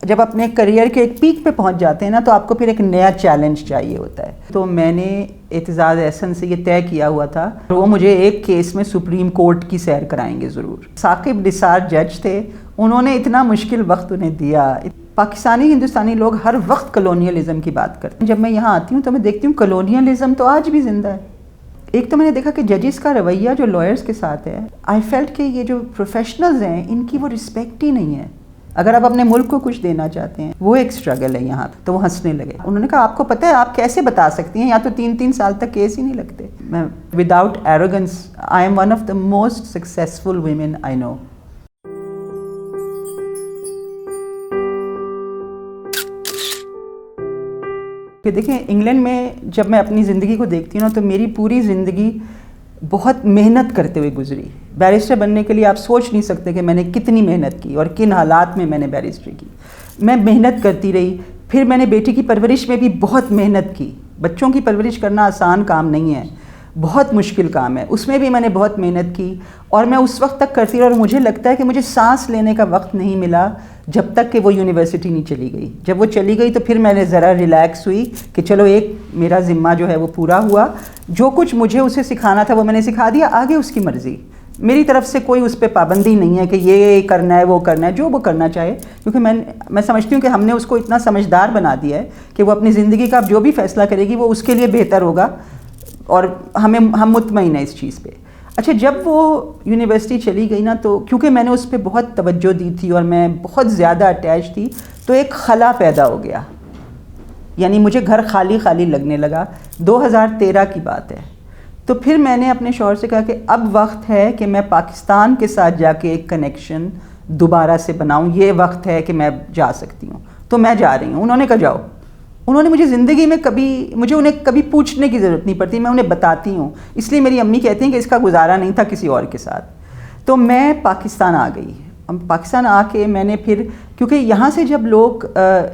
جب اپنے کریئر کے ایک پیک پہ پہنچ جاتے ہیں نا تو آپ کو پھر ایک نیا چیلنج چاہیے ہوتا ہے. تو میں نے اعتزاز احسن سے یہ طے کیا ہوا تھا وہ مجھے ایک کیس میں سپریم کورٹ کی سیر کرائیں گے ضرور. ثاقب نثار جج تھے, انہوں نے اتنا مشکل وقت انہیں دیا. پاکستانی ہندوستانی لوگ ہر وقت کلونیلزم کی بات کرتے ہیں. جب میں یہاں آتی ہوں تو میں دیکھتی ہوں کلونیلزم تو آج بھی زندہ ہے. ایک تو میں نے دیکھا کہ ججز کا رویہ جو لائرز کے ساتھ ہے, آئی فیلٹ کہ یہ جو پروفیشنلز ہیں ان کی وہ رسپیکٹ ہی نہیں ہے. اگر آپ اپنے ملک کو کچھ دینا چاہتے ہیں, وہ ایک اسٹرگل ہے یہاں. تو وہ ہنسنے لگے. انہوں نے کہا آپ کو پتہ ہے آپ کیسے بتا سکتی ہیں, یا تو 3 سال تک کیس ہی نہیں لگتے. میں without arrogance I am one of the most successful women I know. کہ دیکھیں انگلینڈ میں جب میں اپنی زندگی کو دیکھتی ہوں نا تو میری پوری زندگی بہت محنت کرتے ہوئے گزری. بیرسٹر بننے کے لیے آپ سوچ نہیں سکتے کہ میں نے کتنی محنت کی اور کن حالات میں نے بیرسٹری کی. میں محنت کرتی رہی. پھر میں نے بیٹی کی پرورش میں بھی بہت محنت کی. بچوں کی پرورش کرنا آسان کام نہیں ہے, بہت مشکل کام ہے. اس میں بھی میں نے بہت محنت کی اور میں اس وقت تک کرتی رہی. اور مجھے لگتا ہے کہ مجھے سانس لینے کا وقت نہیں ملا جب تک کہ وہ یونیورسٹی نہیں چلی گئی. جب وہ چلی گئی تو پھر میں نے ذرا ریلیکس ہوئی کہ چلو ایک میرا ذمہ جو ہے وہ پورا ہوا. جو کچھ مجھے اسے سکھانا تھا وہ میں نے سکھا دیا. آگے اس کی مرضی, میری طرف سے کوئی اس پہ پابندی نہیں ہے کہ یہ کرنا ہے وہ کرنا ہے, جو وہ کرنا چاہے. کیونکہ میں سمجھتی ہوں کہ ہم نے اس کو اتنا سمجھدار بنا دیا ہے کہ وہ اپنی زندگی کا جو بھی فیصلہ کرے گی وہ اس کے لیے بہتر ہوگا, اور ہم مطمئن ہیں اس چیز پہ. اچھا, جب وہ یونیورسٹی چلی گئی نا تو کیونکہ میں نے اس پہ بہت توجہ دی تھی اور میں بہت زیادہ اٹیچ تھی, تو ایک خلا پیدا ہو گیا. یعنی مجھے گھر خالی خالی لگنے لگا. 2013 کی بات ہے. تو پھر میں نے اپنے شوہر سے کہا کہ اب وقت ہے کہ میں پاکستان کے ساتھ جا کے ایک کنیکشن دوبارہ سے بناؤں. یہ وقت ہے کہ میں جا سکتی ہوں. تو میں جا رہی ہوں. انہوں نے کہا جاؤ. انہوں نے مجھے زندگی میں مجھے انہیں کبھی پوچھنے کی ضرورت نہیں پڑتی, میں انہیں بتاتی ہوں. اس لیے میری امی کہتی ہیں کہ اس کا گزارا نہیں تھا کسی اور کے ساتھ. تو میں پاکستان آ گئی. پاکستان آ کے میں نے پھر, کیونکہ یہاں سے جب لوگ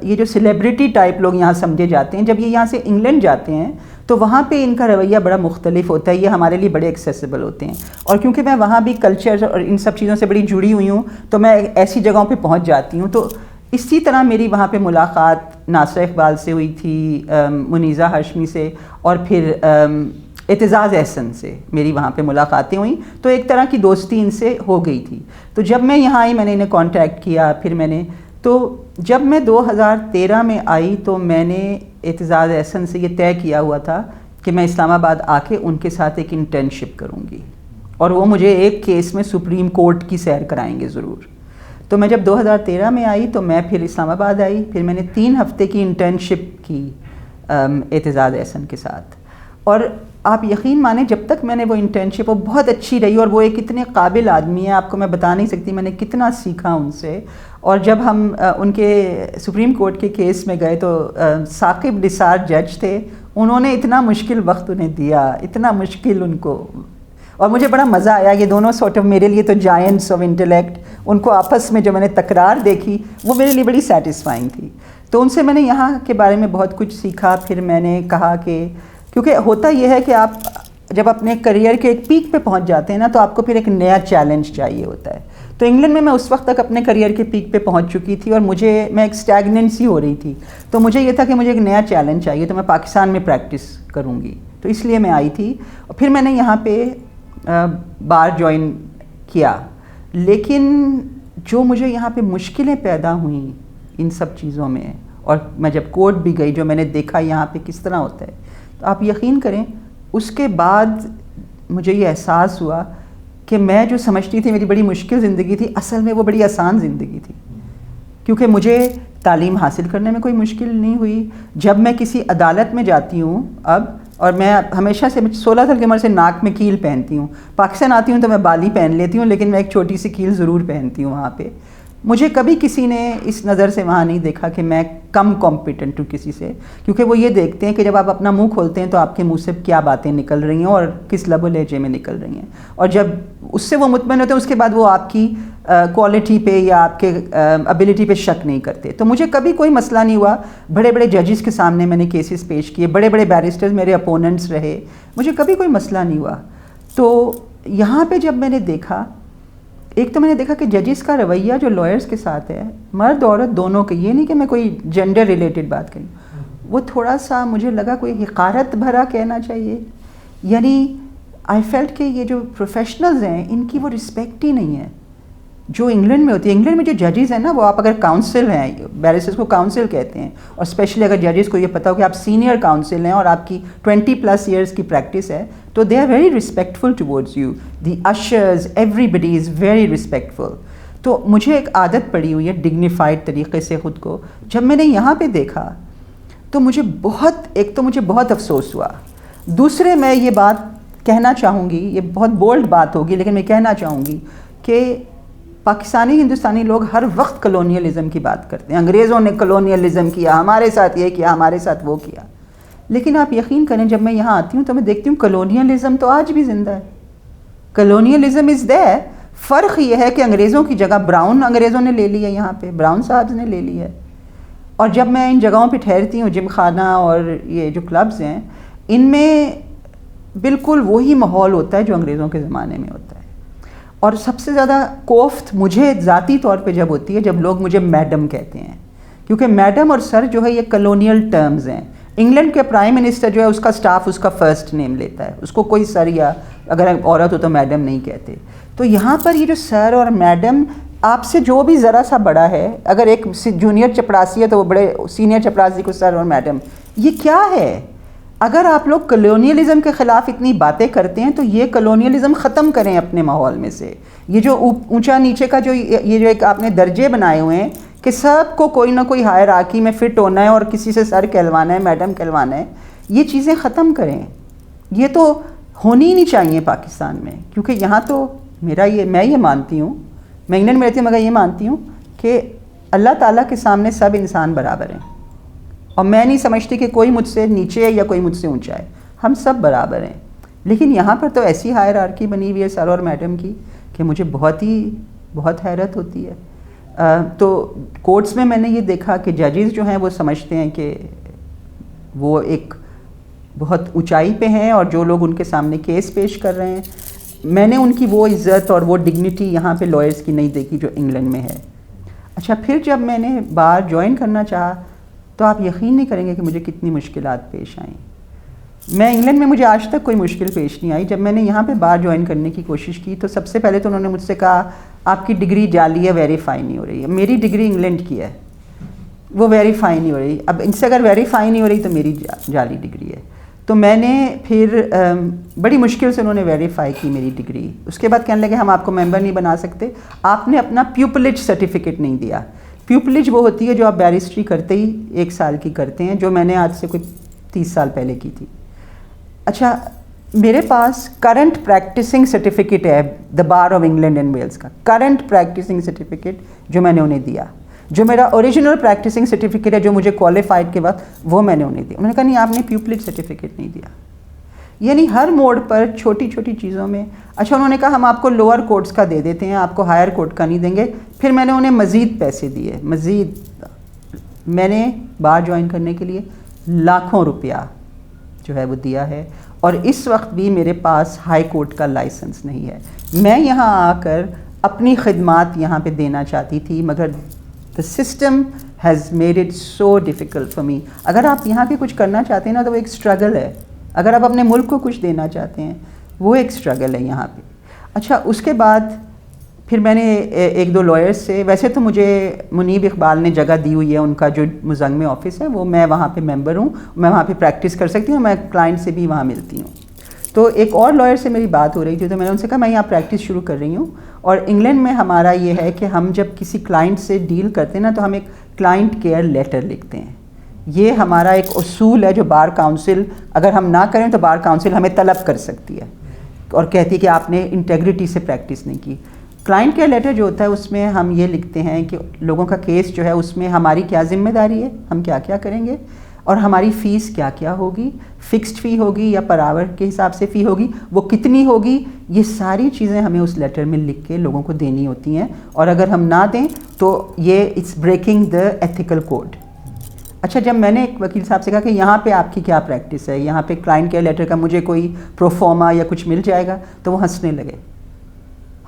یہ جو سیلیبریٹی ٹائپ لوگ یہاں سمجھے جاتے ہیں, جب یہ یہاں سے انگلینڈ جاتے ہیں تو وہاں پہ ان کا رویہ بڑا مختلف ہوتا ہے. یہ ہمارے لیے بڑے ایکسیسیبل ہوتے ہیں. اور کیونکہ میں وہاں بھی کلچر اور ان سب چیزوں سے بڑی جڑی ہوئی ہوں تو میں ایسی جگہوں پہ پہنچ جاتی ہوں. تو اسی طرح میری وہاں پہ ملاقات ناصر اقبال سے ہوئی تھی, منیزہ ہاشمی سے, اور پھر اعتزاز احسن سے میری وہاں پہ ملاقاتیں ہوئیں. تو ایک طرح کی دوستی ان سے ہو گئی تھی. تو جب میں یہاں آئی میں نے انہیں کانٹیکٹ کیا. پھر میں نے جب میں 2013 میں آئی تو میں نے اعتزاز احسن سے یہ طے کیا ہوا تھا کہ میں اسلام آباد آ کے ان کے ساتھ ایک انٹرنشپ کروں گی, اور وہ مجھے ایک کیس میں سپریم کورٹ کی سیر کرائیں گے ضرور. تو میں جب 2013 میں آئی تو میں پھر اسلام آباد آئی. پھر میں نے 3 ہفتے کی انٹرنشپ کی اعتزاز احسن کے ساتھ. اور آپ یقین مانیں جب تک میں نے وہ انٹرنشپ, وہ بہت اچھی رہی, اور وہ ایک اتنے قابل آدمی ہیں, آپ کو میں بتا نہیں سکتی میں نے کتنا سیکھا ان سے. اور جب ہم ان کے سپریم کورٹ کے کیس میں گئے تو ثاقب نثار جج تھے, انہوں نے اتنا مشکل وقت انہیں دیا, اتنا مشکل ان کو, اور مجھے بڑا مزہ آیا. یہ دونوں سارٹ آف میرے لیے تو جائنٹس آف انٹلیکٹ, ان کو آپس میں جو میں نے تکرار دیکھی وہ میرے لیے بڑی سیٹسفائنگ تھی. تو ان سے میں نے یہاں کے بارے میں بہت کچھ سیکھا. پھر میں نے کہا کہ کیونکہ ہوتا یہ ہے کہ آپ جب اپنے کریئر کے ایک پیک پہ پہنچ جاتے ہیں نا تو آپ کو پھر ایک نیا چیلنج چاہیے ہوتا ہے. تو انگلینڈ میں اس وقت تک اپنے کریئر کے پیک پہ پہنچ چکی تھی اور میں ایک اسٹیگننسی ہو رہی تھی. تو مجھے یہ تھا کہ مجھے ایک نیا چیلنج چاہیے, تو میں پاکستان میں پریکٹس کروں گی. تو اس لیے میں آئی تھی. اور پھر میں نے یہاں پہ بار جوائن کیا. لیکن جو مجھے یہاں پہ مشکلیں پیدا ہوئیں ان سب چیزوں میں, اور میں جب کورٹ بھی گئی, جو میں نے دیکھا یہاں پہ کس طرح ہوتا ہے, تو آپ یقین کریں اس کے بعد مجھے یہ احساس ہوا کہ میں جو سمجھتی تھی میری بڑی مشکل زندگی تھی, اصل میں وہ بڑی آسان زندگی تھی. کیونکہ مجھے تعلیم حاصل کرنے میں کوئی مشکل نہیں ہوئی. جب میں کسی عدالت میں جاتی ہوں اب, اور میں ہمیشہ سے 16 سال کی عمر سے ناک میں کیل پہنتی ہوں. پاکستان آتی ہوں تو میں بالی پہن لیتی ہوں, لیکن میں ایک چھوٹی سی کیل ضرور پہنتی ہوں وہاں پہ. مجھے کبھی کسی نے اس نظر سے وہاں نہیں دیکھا کہ میں کم کمپیٹنٹ ہوں کسی سے, کیونکہ وہ یہ دیکھتے ہیں کہ جب آپ اپنا منہ کھولتے ہیں تو آپ کے منہ سے کیا باتیں نکل رہی ہیں اور کس لب و لہجے میں نکل رہی ہیں. اور جب اس سے وہ مطمئن ہوتے ہیں اس کے بعد وہ آپ کی کوالٹی پہ یا آپ کے ابیلٹی پہ شک نہیں کرتے. تو مجھے کبھی کوئی مسئلہ نہیں ہوا. بڑے بڑے ججز کے سامنے میں نے کیسز پیش کیے, بڑے بڑے بیرسٹرز میرے اپوننٹس رہے, مجھے کبھی کوئی مسئلہ نہیں ہوا. تو یہاں پہ جب میں نے دیکھا ایک تو میں نے دیکھا کہ ججز کا رویہ جو لائرس کے ساتھ ہے، مرد عورت دونوں کے، یہ نہیں کہ میں کوئی جینڈر ریلیٹڈ بات کروں، وہ تھوڑا سا مجھے لگا کوئی حقارت بھرا کہنا چاہیے. یعنی آئی فیلٹ کہ یہ جو پروفیشنلز ہیں ان کی وہ رسپیکٹ ہی نہیں ہے جو انگلینڈ میں ہوتی ہے. انگلینڈ میں جو ججز ہیں نا، وہ آپ اگر کاؤنسل ہیں، بیرسٹرز کو کاؤنسل کہتے ہیں، اور اسپیشلی اگر ججز کو یہ پتا ہو کہ آپ سینئر کاؤنسل ہیں اور آپ کی 20+ ایئرس کی پریکٹس ہے، تو they are very respectful towards you. The ushers, everybody is very respectful. تو مجھے ایک عادت پڑی ہوئی ہے ڈگنیفائڈ طریقے سے خود کو. جب میں نے یہاں پہ دیکھا تو مجھے بہت افسوس ہوا. دوسرے میں یہ بات کہنا چاہوں گی، یہ بہت بولڈ بات ہوگی لیکن میں کہنا چاہوں گی کہ پاکستانی ہندوستانی لوگ ہر وقت کلونیلزم کی بات کرتے ہیں. انگریزوں نے کلونیلزم کیا، ہمارے ساتھ یہ کیا، ہمارے ساتھ وہ کیا. لیکن آپ یقین کریں جب میں یہاں آتی ہوں تو میں دیکھتی ہوں کلونیلزم تو آج بھی زندہ ہے. کلونیلزم از دیر. فرق یہ ہے کہ انگریزوں کی جگہ براؤن انگریزوں نے لے لی ہے، یہاں پہ براؤن صاحب نے لے لی ہے. اور جب میں ان جگہوں پہ ٹھہرتی ہوں، جم خانہ اور یہ جو کلبز ہیں، ان میں بالکل وہی ماحول ہوتا ہے جو انگریزوں کے زمانے میں ہوتا ہے. اور سب سے زیادہ کوفت مجھے ذاتی طور پہ جب ہوتی ہے جب لوگ مجھے میڈم کہتے ہیں، کیونکہ میڈم اور سر جو ہے یہ کلونیل ٹرمز ہیں. انگلینڈ کے پرائم منسٹر جو ہے اس کا سٹاف اس کا فرسٹ نیم لیتا ہے، اس کو کوئی سر یا اگر عورت ہو تو میڈم نہیں کہتے. تو یہاں پر یہ جو سر اور میڈم، آپ سے جو بھی ذرا سا بڑا ہے، اگر ایک جونیئر چپڑاسی ہے تو وہ بڑے سینئر چپڑاسی کو سر اور میڈم. یہ کیا ہے؟ اگر آپ لوگ کلونیلزم کے خلاف اتنی باتیں کرتے ہیں تو یہ کلونیلزم ختم کریں اپنے ماحول میں سے. یہ جو اونچا نیچے کا جو یہ جو ایک آپ نے درجے بنائے ہوئے ہیں کہ سب کو کوئی نہ کوئی ہائرارکی میں فٹ ہونا ہے اور کسی سے سر کہلوانا ہے، میڈم کہلوانا ہے، یہ چیزیں ختم کریں. یہ تو ہونی ہی نہیں چاہیے پاکستان میں. کیونکہ یہاں تو میں یہ مانتی ہوں، میں انگلینڈ میں رہتی ہوں مگر یہ مانتی ہوں کہ اللہ تعالیٰ کے سامنے سب انسان برابر ہیں. اور میں نہیں سمجھتی کہ کوئی مجھ سے نیچے ہے یا کوئی مجھ سے اونچا ہے، ہم سب برابر ہیں. لیکن یہاں پر تو ایسی ہائرارکی بنی ہوئی ہے سر اور میڈم کی کہ مجھے بہت حیرت ہوتی ہے. تو کورٹس میں نے یہ دیکھا کہ ججز جو ہیں وہ سمجھتے ہیں کہ وہ ایک بہت اونچائی پہ ہیں اور جو لوگ ان کے سامنے کیس پیش کر رہے ہیں، میں نے ان کی وہ عزت اور وہ ڈگنیٹی یہاں پہ لائرس کی نہیں دیکھی جو انگلینڈ میں ہے. اچھا، پھر جب میں نے بار جوائن کرنا چاہا تو آپ یقین نہیں کریں گے کہ مجھے کتنی مشکلات پیش آئیں. میں انگلینڈ میں مجھے آج تک کوئی مشکل پیش نہیں آئی. جب میں نے یہاں پہ بار جوائن کرنے کی کوشش کی تو سب سے پہلے تو انہوں نے مجھ سے کہا آپ کی ڈگری جعلی ہے، ویریفائی نہیں ہو رہی ہے. میری ڈگری انگلینڈ کی ہے، وہ ویریفائی نہیں ہو رہی. اب ان سے اگر ویریفائی نہیں ہو رہی تو میری جعلی ڈگری ہے. تو میں نے پھر بڑی مشکل سے انہوں نے ویریفائی کی میری ڈگری. اس کے بعد کہنے لگے ہم آپ کو ممبر نہیں بنا سکتے، آپ نے اپنا پیوپلج سرٹیفکیٹ نہیں دیا. پیوپلج وہ ہوتی ہے جو آپ بیرسٹری کرتے ہی 1 سال کی کرتے ہیں، جو میں نے آج سے کوئی 30 سال پہلے کی تھی. اچھا، میرے پاس کرنٹ پریکٹسنگ سرٹیفکیٹ ہے the bar of England and Wales کا، کرنٹ پریکٹسنگ سرٹیفکیٹ جو میں نے انہیں دیا. جو میرا اوریجنل پریکٹسنگ سرٹیفکیٹ ہے جو مجھے کوالیفائڈ کے وقت، وہ میں نے انہیں دیا. انہوں نے کہا نہیں آپ نے پیوپلج سرٹیفکیٹ نہیں دیا. یعنی ہر موڑ پر چھوٹی چھوٹی چیزوں میں. اچھا، انہوں نے کہا ہم آپ کو لوور کورٹس کا دے دیتے ہیں، آپ کو ہائر کورٹ کا نہیں دیں گے. پھر میں نے انہیں مزید پیسے دیے، میں نے بار جوائن کرنے کے لیے لاکھوں روپیہ جو ہے وہ دیا ہے. اور اس وقت بھی میرے پاس ہائی کورٹ کا لائسنس نہیں ہے. میں یہاں آ کر اپنی خدمات یہاں پہ دینا چاہتی تھی مگر the system has made it so difficult for me. اگر آپ یہاں پہ کچھ کرنا چاہتے ہیں نا تو وہ ایک اسٹرگل ہے. اگر آپ اپنے ملک کو کچھ دینا چاہتے ہیں وہ ایک اسٹرگل ہے یہاں پہ. اچھا، اس کے بعد پھر میں نے 1-2 لائرس سے، ویسے تو مجھے منیب اقبال نے جگہ دی ہوئی ہے، ان کا جو مزنگ آفس ہے وہ میں وہاں پہ ممبر ہوں، میں وہاں پہ پریکٹس کر سکتی ہوں، میں کلائنٹ سے بھی وہاں ملتی ہوں. تو ایک اور لائر سے میری بات ہو رہی تھی تو میں نے ان سے کہا میں یہاں پریکٹس شروع کر رہی ہوں. اور انگلینڈ میں ہمارا یہ ہے کہ ہم جب کسی کلائنٹ سے ڈیل کرتے ہیں نا تو ہم ایک کلائنٹ کیئر لیٹر لکھتے ہیں. یہ ہمارا ایک اصول ہے جو بار کاؤنسل، اگر ہم نہ کریں تو بار کاؤنسل ہمیں طلب کر سکتی ہے اور کہتی ہے کہ آپ نے انٹیگریٹی سے پریکٹس نہیں کی. کلائنٹ کیئر لیٹر جو ہوتا ہے اس میں ہم یہ لکھتے ہیں کہ لوگوں کا کیس جو ہے اس میں ہماری کیا ذمہ داری ہے، ہم کیا کیا کریں گے، اور ہماری فیس کیا کیا ہوگی، فکسڈ فی ہوگی یا پر آور کے حساب سے فی ہوگی، وہ کتنی ہوگی. یہ ساری چیزیں ہمیں اس لیٹر میں لکھ کے لوگوں کو دینی ہوتی ہیں، اور اگر ہم نہ دیں تو یہ it's breaking the ethical code. اچھا، جب میں نے ایک وکیل صاحب سے کہا کہ یہاں پہ آپ کی کیا پریکٹس ہے، یہاں پہ کلائنٹ کیئر لیٹر کا مجھے کوئی پروفارما یا کچھ مل جائے گا، تو وہ ہنسنے لگے.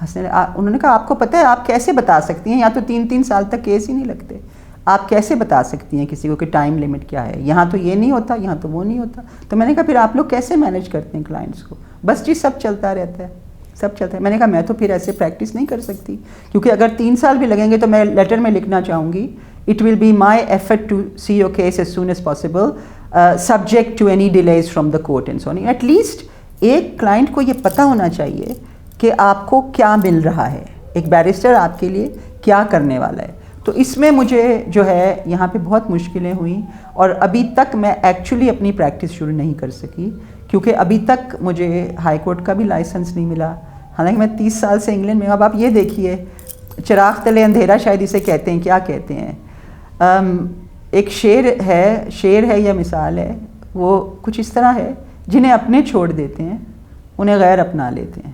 ہنسنے انہوں نے کہا آپ کو پتہ ہے آپ کیسے بتا سکتی ہیں, یہاں تو 3 سال تک کیس ہی نہیں لگتے, آپ کیسے بتا سکتی ہیں کسی کو کہ ٹائم لمٹ کیا ہے, یہاں تو یہ نہیں ہوتا, یہاں تو وہ نہیں ہوتا. تو میں نے کہا پھر آپ لوگ کیسے مینیج کرتے ہیں کلائنٹس کو؟ بس جی سب چلتا رہتا ہے, سب چلتا ہے. میں نے کہا میں تو پھر ایسے پریکٹس نہیں کر سکتی, کیونکہ اگر 3 سال بھی لگیں گے تو میں لیٹر میں لکھنا چاہوں گی it will be my effort to see your case as soon as possible subject to any delays from the court and so on. At least ایک کلائنٹ کو یہ پتہ ہونا چاہیے کہ آپ کو کیا مل رہا ہے, ایک بیرسٹر آپ کے لیے کیا کرنے والا ہے. تو اس میں مجھے جو ہے یہاں پہ بہت مشکلیں ہوئیں, اور ابھی تک میں ایکچولی اپنی پریکٹس شروع نہیں کر سکی, کیونکہ ابھی تک مجھے ہائی کورٹ کا بھی لائسنس نہیں ملا. حالانکہ میں 30 سال سے انگلینڈ میں. اب آپ یہ دیکھیے چراغ تلے اندھیرا شاید اسے کہتے ہیں, کیا کہتے ہیں, ایک شعر ہے یا مثال ہے, وہ کچھ اس طرح ہے, جنہیں اپنے چھوڑ دیتے ہیں انہیں غیر اپنا لیتے ہیں.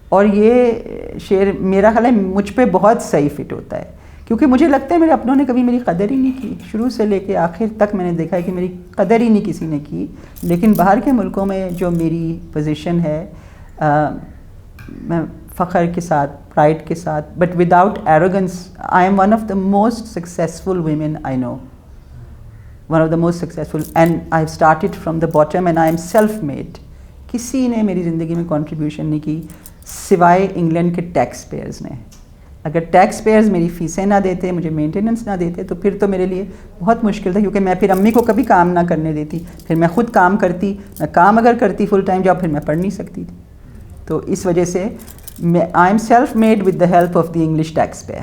اور یہ شعر میرا خیال ہے مجھ پہ بہت صحیح فٹ ہوتا ہے, کیونکہ مجھے لگتا ہے میرے اپنوں نے کبھی میری قدر ہی نہیں کی. شروع سے لے کے آخر تک میں نے دیکھا ہے کہ میری قدر ہی نہیں کسی نے کی. لیکن باہر کے ملکوں میں جو میری پوزیشن ہے, میں فخر کے ساتھ, پرائڈ کے ساتھ, but without arrogance, I am one of the most successful women I know, one of the most successful, and I have started from the bottom and I am self made. کسی نے میری زندگی میں contribution نہیں کی سوائے England کے tax pairs نے. اگر ٹیکس پیئرز میری فیسیں نہ دیتے, مجھے مینٹیننس نہ دیتے, تو پھر تو میرے لیے بہت مشکل تھا, کیونکہ میں پھر امی کو کبھی کام نہ کرنے دیتی, پھر میں خود کام کرتی. میں کام اگر کرتی فل ٹائم جاب, پھر میں پڑھ نہیں سکتی تھی. تو اس وجہ سے I am self made with the help of the English tax pair.